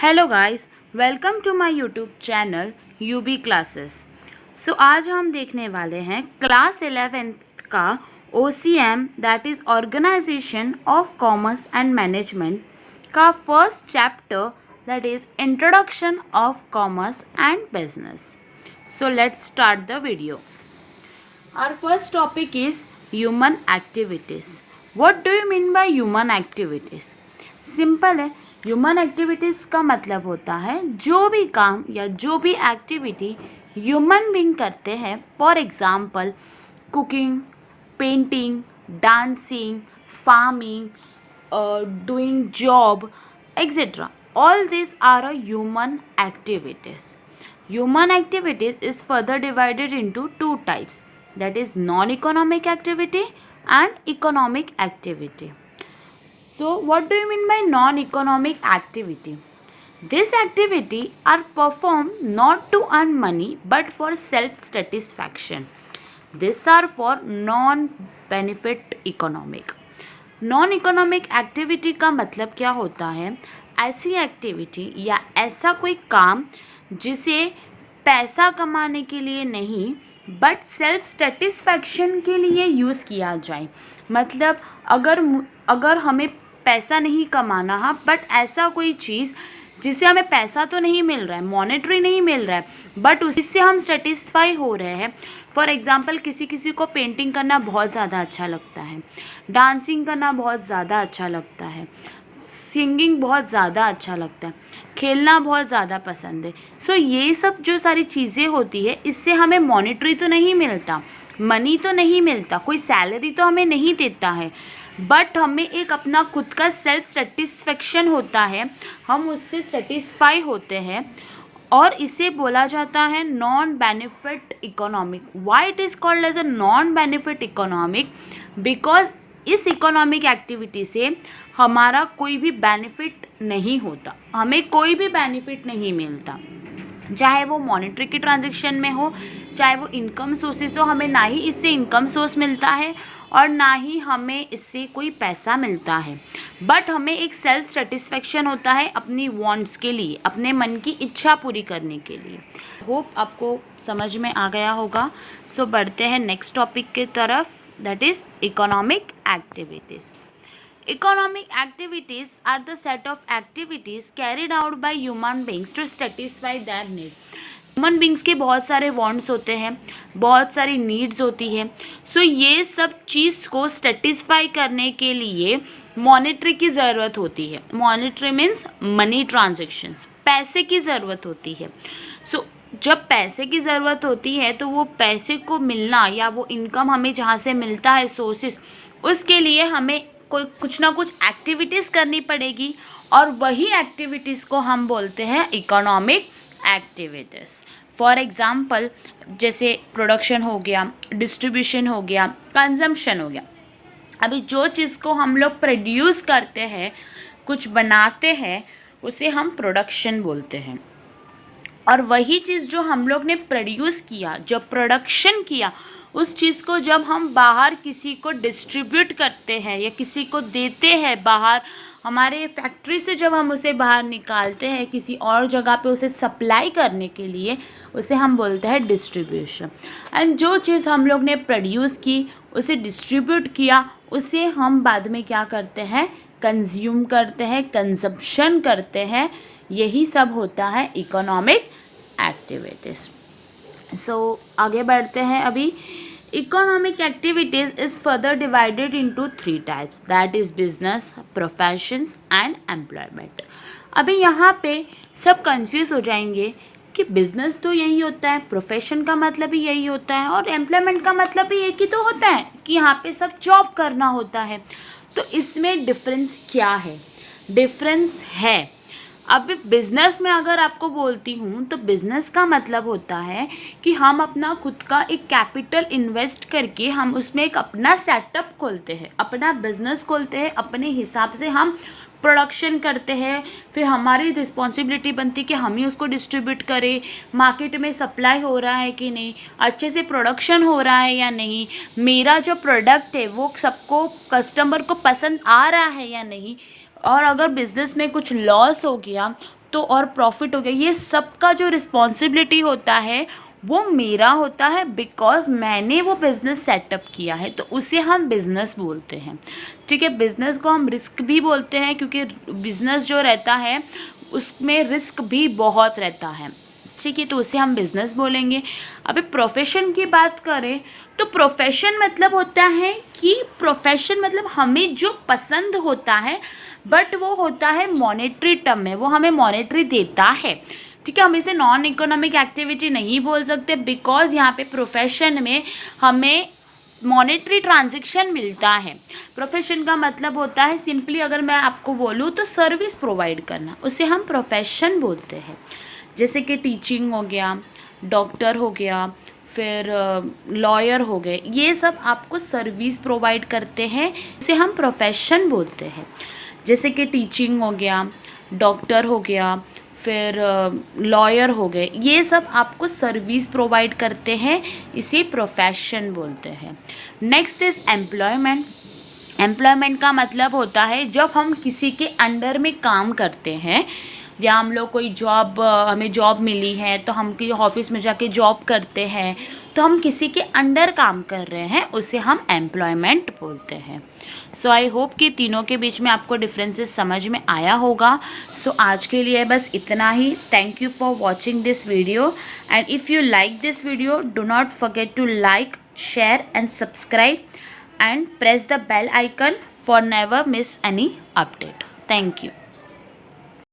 Hello guys, welcome to my YouTube channel UB classes. So आज हम देखने वाले हैं क्लास 11th का OCM that is organisation of commerce and management का first chapter that is introduction of commerce and business. So let's start the video. Our first topic is human activities. What do you mean by human activities? Simple है, human activities का मतलब होता है जो भी काम या जो भी एक्टिविटी ह्यूमन बीइंग करते हैं। For example cooking, painting, dancing, farming, doing job, etcetera. All these are a human activities. Human activities is further divided into two types, that is non-economic activity and economic activity. So what do you mean by non-economic activity? This activity are performed not to earn money but for self-satisfaction. These are for non-benefit economic. Non economic activity का मतलब क्या होता है? ऐसी activity या ऐसा कोई काम जिसे पैसा कमाने के लिए नहीं बट सेल्फ सेटिस्फैक्शन के लिए यूज़ किया जाए। मतलब अगर हमें पैसा नहीं कमाना है बट ऐसा कोई चीज़ जिससे हमें पैसा तो नहीं मिल रहा है, मॉनेटरी नहीं मिल रहा है, बट उससे हम सेटिस्फाई हो रहे हैं। फॉर एग्ज़ाम्पल किसी को पेंटिंग करना बहुत ज़्यादा अच्छा लगता है, डांसिंग करना बहुत ज़्यादा अच्छा लगता है, सिंगिंग बहुत ज़्यादा अच्छा लगता है, खेलना बहुत ज़्यादा पसंद है। सो ये सब जो सारी चीज़ें होती है इससे हमें मॉनेटरी तो नहीं मिलता, मनी तो नहीं मिलता, कोई सैलरी तो हमें नहीं देता है, बट हमें एक अपना खुद का सेल्फ सेटिस्फेक्शन होता है, हम उससे सेटिस्फाई होते हैं और इसे बोला जाता है non benefit economic. Why it is called as a non benefit economic? Because इस इकोनॉमिक एक्टिविटी से हमारा कोई भी बेनिफिट नहीं होता, हमें कोई भी बेनिफिट नहीं मिलता, चाहे वो मॉनेटरी की ट्रांजैक्शन में हो, चाहे वो इनकम सोर्सेस हो। हमें ना ही इससे इनकम सोर्स मिलता है और ना ही हमें इससे कोई पैसा मिलता है, बट हमें एक सेल्फ सेटिस्फेक्शन होता है अपनी वांट्स के लिए, अपने मन की इच्छा पूरी करने के लिए। होप आपको समझ में आ गया होगा। सो बढ़ते हैं नेक्स्ट टॉपिक की तरफ, that is economic activities. Economic activities are the set of activities carried out by human beings to satisfy their need. Human beings के बहुत सारे वांट्स होते हैं, बहुत सारी नीड्स होती है। सो ये सब चीज़ को सेटिस्फाई करने के लिए मॉनेटरी की ज़रूरत होती है। मॉनेटरी मीन्स मनी ट्रांजेक्शन्स, पैसे की ज़रूरत होती है। सो जब पैसे की ज़रूरत होती है तो वो पैसे को मिलना या वो इनकम हमें जहाँ से मिलता है सोर्सेस, उसके लिए हमें कोई कुछ ना कुछ एक्टिविटीज़ करनी पड़ेगी और वही एक्टिविटीज़ को हम बोलते हैं इकोनॉमिक एक्टिविटीज़। फॉर एग्ज़ाम्पल जैसे प्रोडक्शन हो गया, डिस्ट्रीब्यूशन हो गया, कंजम्पशन हो गया। अभी जो चीज़ को हम लोग प्रोड्यूस करते हैं, कुछ बनाते हैं, उसे हम प्रोडक्शन बोलते हैं। और वही चीज़ जो हम लोग ने प्रोड्यूस किया, जब प्रोडक्शन किया, उस चीज़ को जब हम बाहर किसी को डिस्ट्रीब्यूट करते हैं या किसी को देते हैं बाहर, हमारे फैक्ट्री से जब हम उसे बाहर निकालते हैं किसी और जगह पे उसे सप्लाई करने के लिए, उसे हम बोलते हैं डिस्ट्रीब्यूशन। एंड जो चीज़ हम लोग ने प्रोड्यूस की, उसे डिस्ट्रीब्यूट किया, उसे हम बाद में क्या करते हैं, कंज्यूम करते हैं, कंजप्शन करते हैं। यही सब होता है इकोनॉमिक एक्टिविटीज़। सो आगे बढ़ते हैं। अभी economic activities is further divided into 3 types, that is business, professions and employment. अभी यहाँ पे सब कंफ्यूज हो जाएंगे कि बिजनेस तो यही होता है, प्रोफेशन का मतलब भी यही होता है और एम्प्लॉयमेंट का मतलब भी एक ही तो होता है कि यहाँ पे सब जॉब करना होता है। तो इसमें डिफरेंस क्या है? डिफरेंस है। अब बिज़नेस में अगर आपको बोलती हूँ तो बिज़नेस का मतलब होता है कि हम अपना खुद का एक कैपिटल इन्वेस्ट करके हम उसमें एक अपना सेटअप खोलते हैं, अपना बिज़नेस खोलते हैं, अपने हिसाब से हम प्रोडक्शन करते हैं, फिर हमारी रिस्पॉन्सिबिलिटी बनती है कि हम ही उसको डिस्ट्रीब्यूट करें, मार्केट में सप्लाई हो रहा है कि नहीं, अच्छे से प्रोडक्शन हो रहा है या नहीं, मेरा जो प्रोडक्ट है वो सबको कस्टमर को पसंद आ रहा है या नहीं। और अगर बिज़नेस में कुछ लॉस हो गया तो और प्रॉफिट हो गया, ये सब का जो रिस्पॉन्सिबिलिटी होता है वो मेरा होता है, बिकॉज मैंने वो बिज़नेस सेटअप किया है, तो उसे हम बिज़नेस बोलते हैं। ठीक है, बिज़नेस को हम रिस्क भी बोलते हैं, क्योंकि बिज़नेस जो रहता है उसमें रिस्क भी बहुत रहता है। ठीक है, तो उसे हम बिज़नेस बोलेंगे। अभी प्रोफेशन की बात करें तो प्रोफेशन मतलब होता है कि प्रोफेशन मतलब हमें जो पसंद होता है, बट वो होता है मॉनेटरी टर्म में, वो हमें मॉनेटरी देता है। ठीक है, हम इसे नॉन इकोनॉमिक एक्टिविटी नहीं बोल सकते, बिकॉज यहाँ पे प्रोफेशन में हमें मॉनेटरी ट्रांजेक्शन मिलता है। प्रोफेशन का मतलब होता है, सिंपली अगर मैं आपको बोलूँ तो सर्विस प्रोवाइड करना, उसे हम प्रोफेशन बोलते हैं। जैसे कि टीचिंग हो गया, डॉक्टर हो गया, फिर लॉयर हो गए, ये सब आपको सर्विस प्रोवाइड करते हैं, इसे हम प्रोफेशन बोलते हैं। जैसे कि टीचिंग हो गया, डॉक्टर हो गया, फिर लॉयर हो गए, ये सब आपको सर्विस प्रोवाइड करते हैं, इसे प्रोफेशन बोलते हैं। Next is employment. एम्प्लॉयमेंट का मतलब होता है जब हम किसी के अंडर में काम करते हैं, या हम लोग कोई जॉब, हमें जॉब मिली है तो हम किसी ऑफिस में जाके जॉब करते हैं, तो हम किसी के अंडर काम कर रहे हैं, उसे हम एम्प्लॉयमेंट बोलते हैं। सो आई होप कि तीनों के बीच में आपको डिफरेंसेस समझ में आया होगा। सो आज के लिए बस इतना ही। Thank you for watching this video, and if you like this video, do not forget to like, share and subscribe and press the bell icon for never miss any update. Thank you.